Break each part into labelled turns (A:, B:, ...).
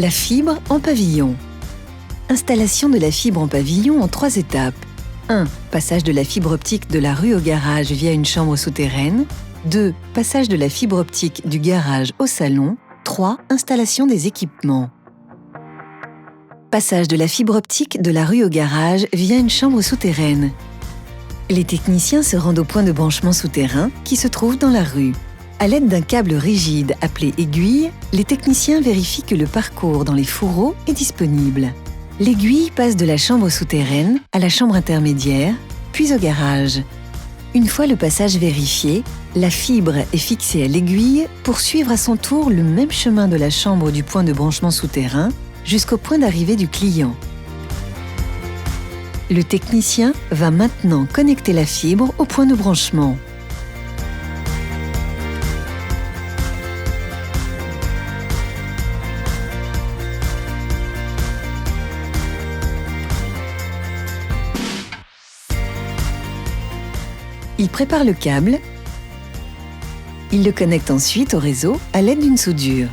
A: La fibre en pavillon. Installation de la fibre en pavillon en 3 étapes. 1. Passage de la fibre optique de la rue au garage via une chambre souterraine. 2. Passage de la fibre optique du garage au salon. 3. Installation des équipements. Passage de la fibre optique de la rue au garage via une chambre souterraine. Les techniciens se rendent au point de branchement souterrain qui se trouve dans la rue. À l'aide d'un câble rigide appelé aiguille, les techniciens vérifient que le parcours dans les fourreaux est disponible. L'aiguille passe de la chambre souterraine à la chambre intermédiaire, puis au garage. Une fois le passage vérifié, la fibre est fixée à l'aiguille pour suivre à son tour le même chemin de la chambre du point de branchement souterrain jusqu'au point d'arrivée du client. Le technicien va maintenant connecter la fibre au point de branchement. Il prépare le câble. Il le connecte ensuite au réseau à l'aide d'une soudure.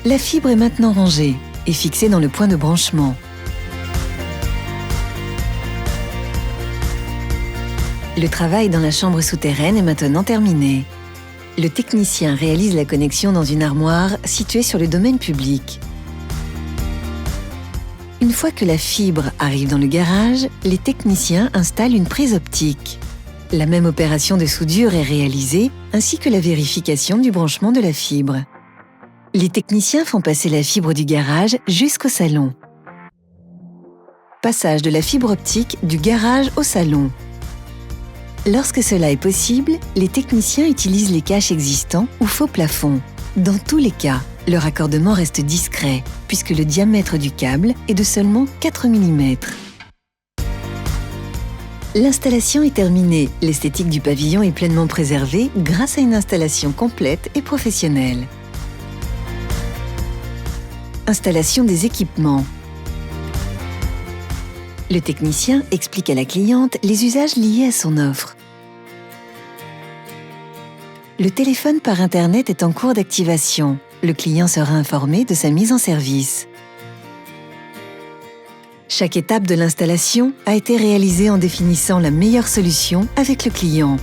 A: La fibre est maintenant rangée et fixée dans le point de branchement. Le travail dans la chambre souterraine est maintenant terminé. Le technicien réalise la connexion dans une armoire située sur le domaine public. Une fois que la fibre arrive dans le garage, les techniciens installent une prise optique. La même opération de soudure est réalisée, ainsi que la vérification du branchement de la fibre. Les techniciens font passer la fibre du garage jusqu'au salon. Passage de la fibre optique du garage au salon. Lorsque cela est possible, les techniciens utilisent les caches existants ou faux plafonds. Dans tous les cas, le raccordement reste discret, puisque le diamètre du câble est de seulement 4 mm. L'installation est terminée. L'esthétique du pavillon est pleinement préservée grâce à une installation complète et professionnelle. Installation des équipements. Le technicien explique à la cliente les usages liés à son offre. Le téléphone par Internet est en cours d'activation. Le client sera informé de sa mise en service. Chaque étape de l'installation a été réalisée en définissant la meilleure solution avec le client.